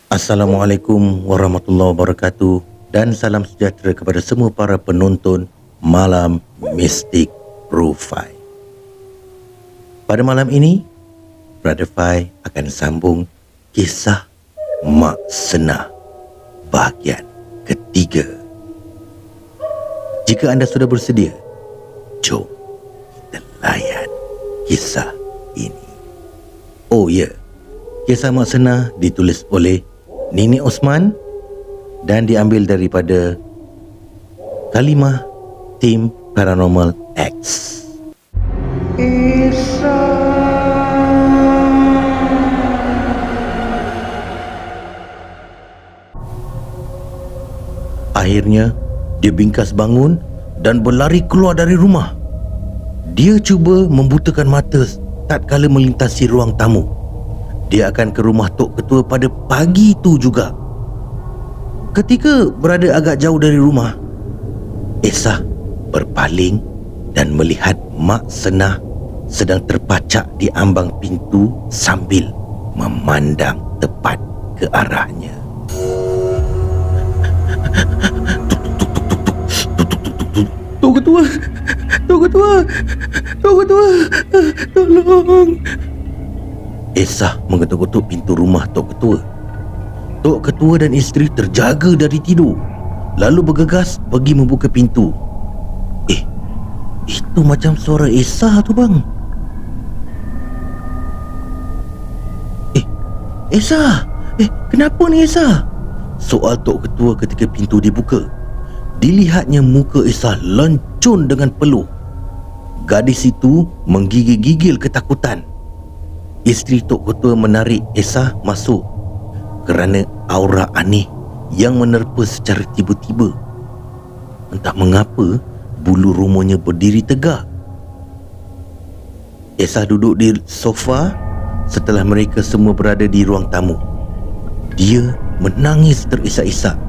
Assalamualaikum warahmatullahi wabarakatuh dan salam sejahtera kepada semua para penonton Malam Mistik Profile. Pada malam ini, Brother Fai akan sambung kisah Mak Senah bahagian ketiga. Jika anda sudah bersedia, jom kita layan kisah ini. Oh ya, kisah Mak Senah ditulis oleh Nenek Osman dan diambil daripada Kalimah Tim Paranormal X. Akhirnya, dia bingkas bangun dan berlari keluar dari rumah. Dia cuba membutakan mata tatkala melintasi ruang tamu. Dia akan ke rumah Tok Ketua pada pagi itu juga. Ketika berada agak jauh dari rumah, Esah berpaling dan melihat Mak Senah sedang terpacak di ambang pintu sambil memandang tepat ke arahnya. Tok Ketua, Tok Ketua, Tok Ketua, tolong. Esah mengetuk-ketuk pintu rumah Tok Ketua. Tok Ketua dan isteri terjaga dari tidur, lalu bergegas pergi membuka pintu. Itu macam suara Esah tu bang. Esah, kenapa ni Esah? Soal Tok Ketua ketika pintu dibuka. Dilihatnya muka Esah lencun dengan peluh. Gadis itu menggigil-gigil ketakutan. Isteri Tok Ketua menarik Esah masuk kerana aura aneh yang menerpa secara tiba-tiba. Entah mengapa bulu rumahnya berdiri tegak. Esah duduk di sofa setelah mereka semua berada di ruang tamu. Dia menangis terisak-isak.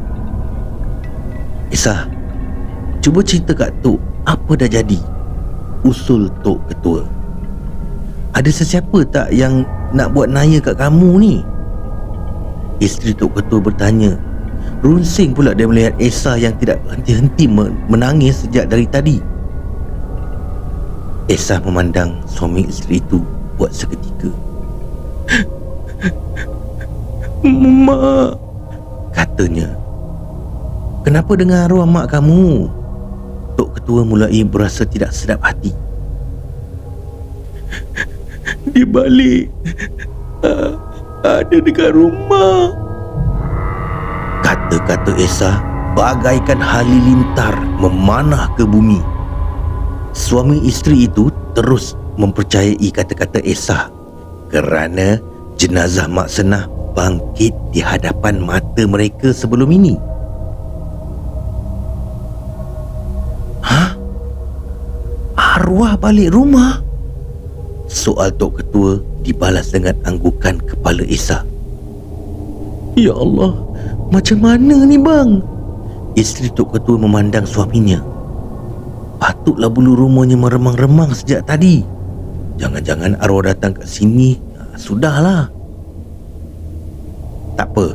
Esah, cuba cerita kat Tok apa dah jadi, usul Tok Ketua. Ada sesiapa tak yang nak buat naya kat kamu ni? Isteri Tok Ketua bertanya. Runsing pula dia melihat Esah yang tidak henti-henti menangis sejak dari tadi. Esah memandang suami isteri itu buat seketika. Mak, katanya. Kenapa dengar arwah mak kamu? Tok Ketua mulai berasa tidak sedap hati. Dia balik, ada dekat rumah. Kata-kata Esah bagaikan halilintar memanah ke bumi. Suami isteri itu terus mempercayai kata-kata Esah kerana jenazah Mak Senah bangkit di hadapan mata mereka sebelum ini. Hah? Arwah balik rumah? Soal Tok Ketua dibalas dengan anggukan kepala Esah. Ya Allah, macam mana ni bang? Isteri Tok Ketua memandang suaminya. Patutlah bulu rumahnya meremang-remang sejak tadi. Jangan-jangan arwah datang kat sini. Sudahlah. Tak apa,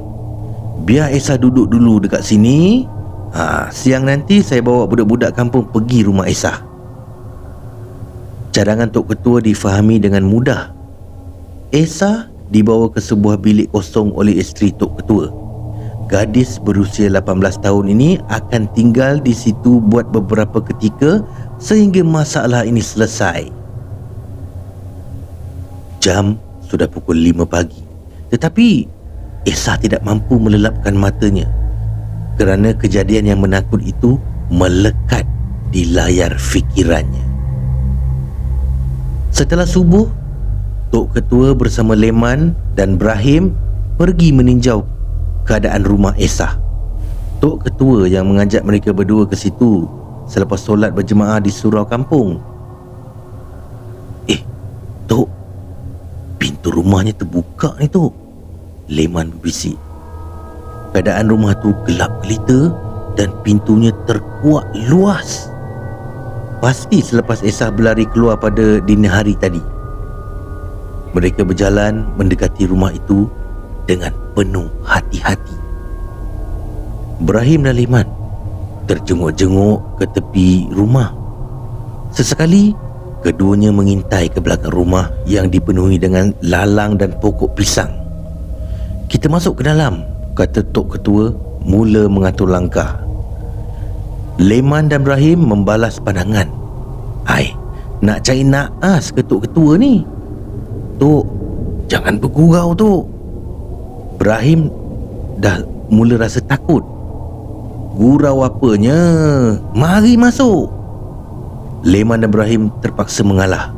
biar Esah duduk dulu dekat sini. Siang nanti saya bawa budak-budak kampung pergi rumah Esah. Cadangan Tok Ketua difahami dengan mudah. Esah dibawa ke sebuah bilik kosong oleh isteri Tok Ketua. Gadis berusia 18 tahun ini akan tinggal di situ buat beberapa ketika sehingga masalah ini selesai. Jam sudah pukul 5 pagi. Tetapi Esah tidak mampu melelapkan matanya kerana kejadian yang menakut itu melekat di layar fikirannya. Setelah subuh, Tok Ketua bersama Leman dan Brahim pergi meninjau keadaan rumah Esah. Tok Ketua yang mengajak mereka berdua ke situ selepas solat berjemaah di surau kampung. Tok, pintu rumahnya terbuka ni Tok, Leman berbisik. Keadaan rumah tu gelap gelita dan pintunya terkuak luas. Pasti selepas Esah berlari keluar pada dini hari tadi. Mereka berjalan mendekati rumah itu dengan penuh hati-hati. Ibrahim dan Leman terjenguk-jenguk ke tepi rumah. Sesekali, keduanya mengintai ke belakang rumah yang dipenuhi dengan lalang dan pokok pisang. "Kita masuk ke dalam," kata Tok Ketua mula mengatur langkah. Leman dan Ibrahim membalas pandangan. Nak cari naas ke Tok Ketua ni?" "Tok, jangan bergurau, Tok." Ibrahim dah mula rasa takut. "Gurau apanya? Mari masuk." Leman dan Ibrahim terpaksa mengalah.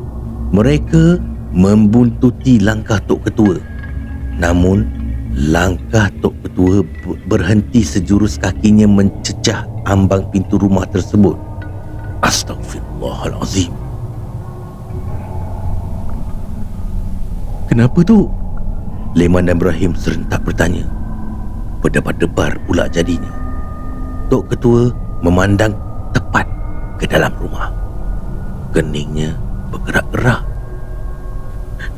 Mereka membuntuti langkah Tok Ketua. Namun, langkah Tok Ketua berhenti sejurus kakinya mencecah ambang pintu rumah tersebut. Astaghfirullahalazim. "Kenapa, Tok?" Leman dan Ibrahim serentak bertanya. Berdebar-debar pula jadinya. Tok Ketua memandang tepat ke dalam rumah. Keningnya bergerak-gerak.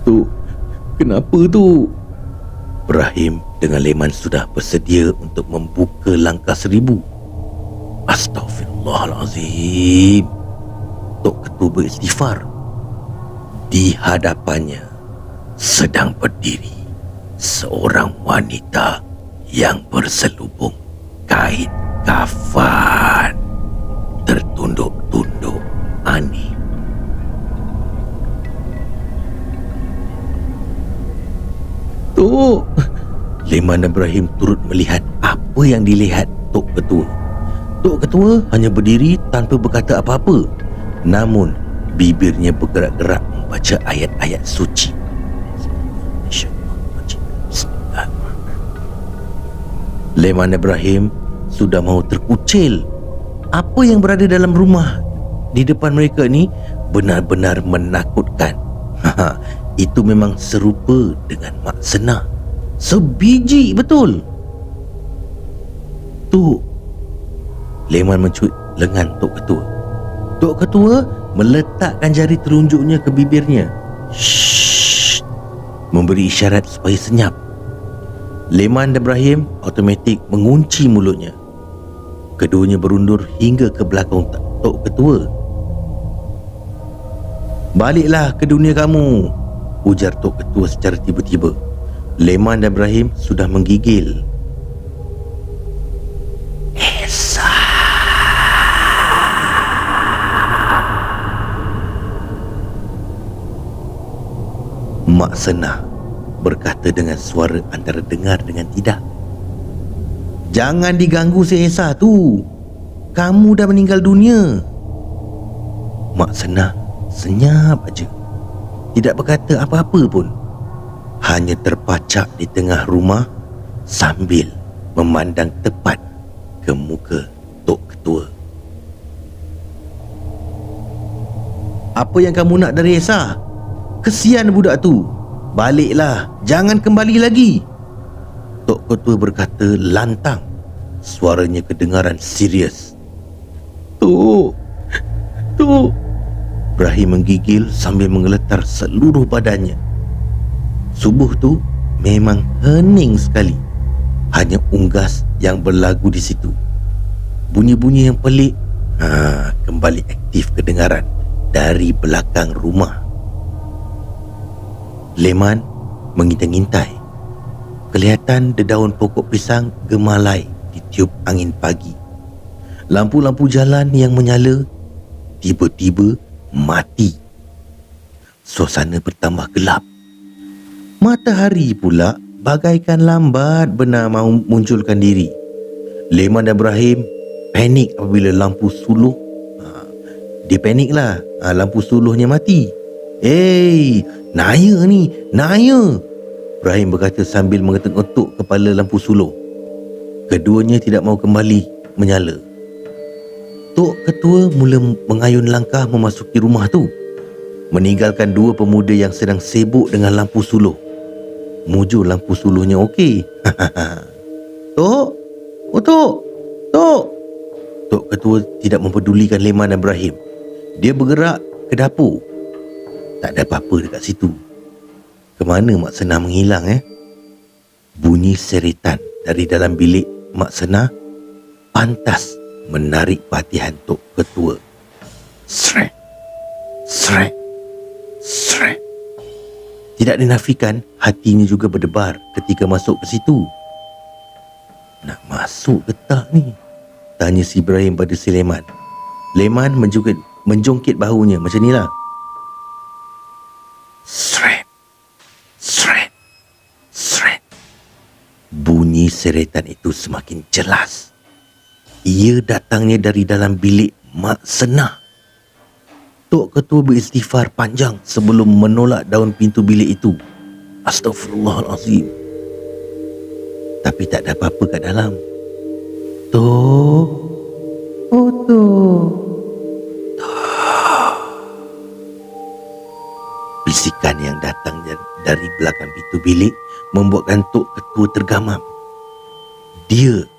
"Tok, kenapa, Tok?" Ibrahim dengan Leman sudah bersedia untuk membuka langkah 1000. Astaghfirullahalazim. Tok Ketua beristighfar. Di hadapannya sedang berdiri seorang wanita yang berselubung kain kafan, tertunduk-tunduk aneh. "Tok!" Leman dan Ibrahim turut melihat apa yang dilihat Tok Ketua. Tok Ketua hanya berdiri tanpa berkata apa-apa. Namun, bibirnya bergerak-gerak membaca ayat-ayat suci. Leman dan Ibrahim sudah mahu terkucil. Apa yang berada dalam rumah di depan mereka ni benar-benar menakutkan. Itu memang serupa dengan Mak Senah. Sebiji betul. "Tok." Leman mencuit lengan Tok Ketua. Tok Ketua meletakkan jari telunjuknya ke bibirnya. "Shh," memberi isyarat supaya senyap. Leman dan Ibrahim automatik mengunci mulutnya. Keduanya berundur hingga ke belakang Tok Ketua. "Baliklah ke dunia kamu," ujar Tok Ketua secara tiba-tiba. Leman dan Ibrahim sudah menggigil. "Esa." Mak Senah berkata dengan suara antara dengar dengan tidak. "Jangan diganggu si Esa tu. Kamu dah meninggal dunia." Mak Senah senyap aja, tidak berkata apa-apa pun. Hanya terpacak di tengah rumah sambil memandang tepat ke muka Tok Ketua. "Apa yang kamu nak dari Esa? Kesian budak tu. Baliklah, jangan kembali lagi." Tok Ketua berkata lantang. Suaranya kedengaran serius. "Tok, Tok." Ibrahim menggigil sambil menggeletar seluruh badannya. Subuh tu memang hening sekali. Hanya unggas yang berlagu di situ. Bunyi-bunyi yang pelik kembali aktif kedengaran dari belakang rumah. Leman mengintai-intai. Kelihatan dedaun pokok pisang gemalai ditiup angin pagi. Lampu-lampu jalan yang menyala tiba-tiba mati. Suasana bertambah gelap. Matahari pula bagaikan lambat benar mahu munculkan diri. Leman dan Ibrahim panik apabila lampu suluh. Dia paniklah, lampu suluhnya mati. "Hey, naya ni, naya!" Ibrahim berkata sambil mengetuk-ngetuk kepala lampu suluh. Keduanya tidak mahu kembali menyala. Tok Ketua mula mengayun langkah memasuki rumah tu, meninggalkan dua pemuda yang sedang sibuk dengan lampu suluh. Mujur lampu suluhnya okey. "Tok, oh Tok, Tok." Tok Ketua tidak mempedulikan Leman dan Ibrahim. Dia bergerak ke dapur. Tak ada apa-apa dekat situ. Kemana Mak Senah menghilang? Bunyi seretan dari dalam bilik Mak Senah pantas menarik perhatian Tok Ketua. Srek, srek, srek. Tidak dinafikan, hatinya juga berdebar ketika masuk ke situ. Nak masuk ke tak ni? Tanya si Ibrahim pada si Leman. Leman menjongkit bahunya macam ni lah. Sret, sret, sret. Bunyi seretan itu semakin jelas. Ia datangnya dari dalam bilik Mak Senah. Tok Ketua beristighfar panjang sebelum menolak daun pintu bilik itu. Astaghfirullahalazim. Tapi tak ada apa-apa kat dalam. Tok, oh Tok. Bisikan yang datang dari belakang pintu bilik membuatkan Tok Ketua tergamam. Dia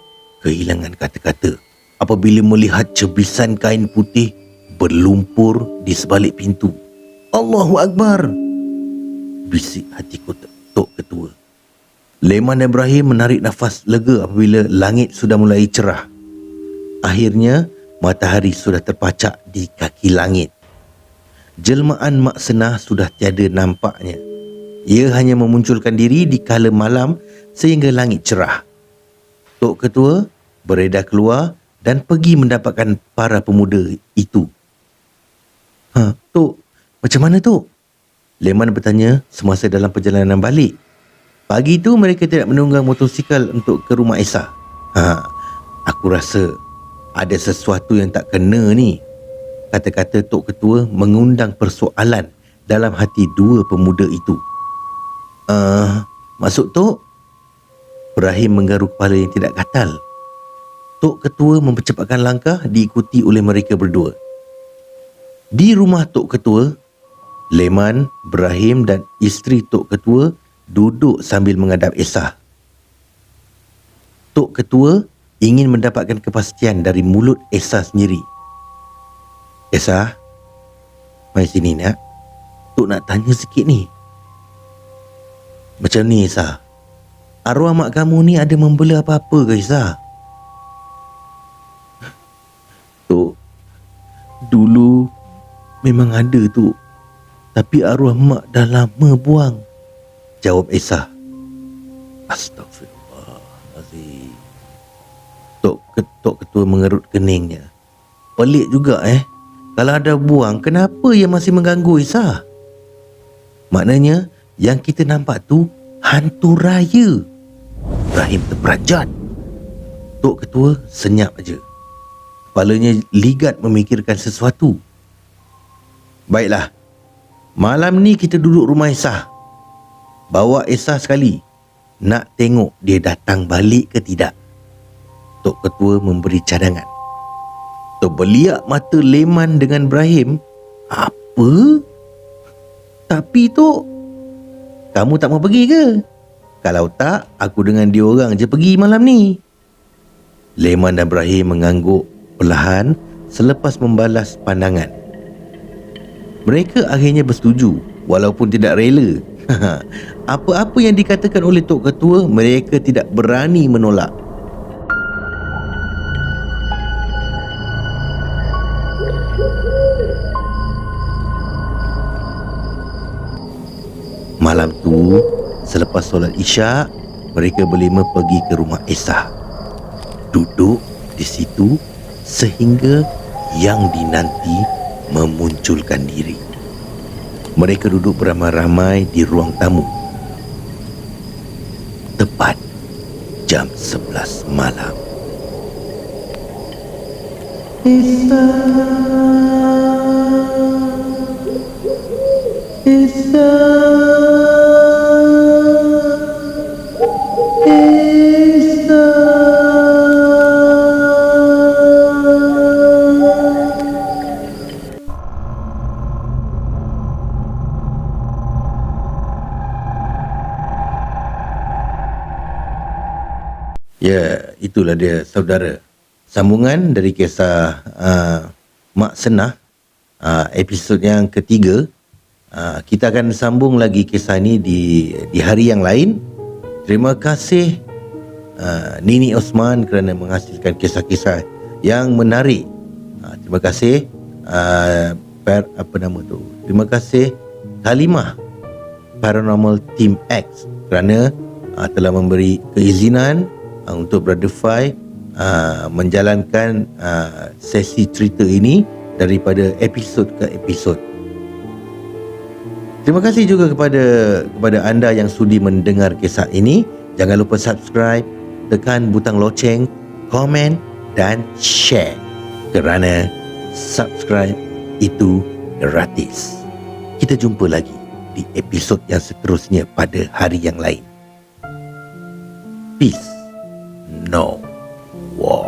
kehilangan kata-kata apabila melihat cebisan kain putih berlumpur di sebalik pintu. Allahu Akbar, bisik hatiku Tok Ketua. Leman dan Ibrahim menarik nafas lega apabila langit sudah mulai cerah. Akhirnya matahari sudah terpacak di kaki langit. Jelmaan Mak Senah sudah tiada nampaknya. Ia hanya memunculkan diri di kala malam sehingga langit cerah. Tok Ketua beredar keluar dan pergi mendapatkan para pemuda itu. Tok, macam mana Tok? Leman bertanya semasa dalam perjalanan balik. Pagi itu mereka tidak menunggang motosikal untuk ke rumah Esa. Aku rasa ada sesuatu yang tak kena ni. Kata-kata Tok Ketua mengundang persoalan dalam hati dua pemuda itu. Maksud Tok? Ibrahim menggaru kepala yang tidak gatal. Tok Ketua mempercepatkan langkah diikuti oleh mereka berdua. Di rumah Tok Ketua, Leman, Ibrahim dan isteri Tok Ketua duduk sambil menghadap Esa. Tok Ketua ingin mendapatkan kepastian dari mulut Esa sendiri. Esa, mari sini nak. Tok nak tanya sikit ni. Macam ni Esa, arwah mak kamu ni ada membela apa-apa ke Esa? Tok, dulu memang ada tu. Tapi arwah mak dah lama buang, jawab Esa. Astagfirullahalazim. Tok Ketua mengerut keningnya. Pelik juga kalau ada buang, kenapa ia masih mengganggu Esa? Maknanya yang kita nampak tu hantu raya. Ibrahim terperanjat. Tok Ketua senyap aja. Kepalanya ligat memikirkan sesuatu. Baiklah, malam ni kita duduk rumah Esa. Bawa Esa sekali. Nak tengok dia datang balik ke tidak. Tok Ketua memberi cadangan. Terbeliak mata Leman dengan Ibrahim. Apa? Tapi Tok, kamu tak mau pergi ke? Kalau tak, aku dengan dia orang je pergi malam ni. Leman dan Ibrahim mengangguk perlahan selepas membalas pandangan. Mereka akhirnya bersetuju walaupun tidak rela. Apa-apa yang dikatakan oleh Tok Ketua, mereka tidak berani menolak. Malam tu, selepas solat Isyak, mereka berlima pergi ke rumah Esa. Duduk di situ sehingga yang dinanti memunculkan diri. Mereka duduk beramai-ramai di ruang tamu. Tepat jam 11 malam. Esa, Esa, Esa. Ya, itulah dia saudara. Sambungan dari kisah Mak Senah, episod yang ketiga. Kita akan sambung lagi kisah ni di hari yang lain. Terima kasih Nini Osman kerana menghasilkan kisah-kisah yang menarik. Terima kasih terima kasih Halimah Paranormal Team X kerana telah memberi keizinan untuk Brother Fai menjalankan sesi cerita ini daripada episod ke episod. Terima kasih juga kepada anda yang sudi mendengar kisah ini. Jangan lupa subscribe, tekan butang loceng, komen dan share kerana subscribe itu gratis. Kita jumpa lagi di episod yang seterusnya pada hari yang lain. Peace. No war.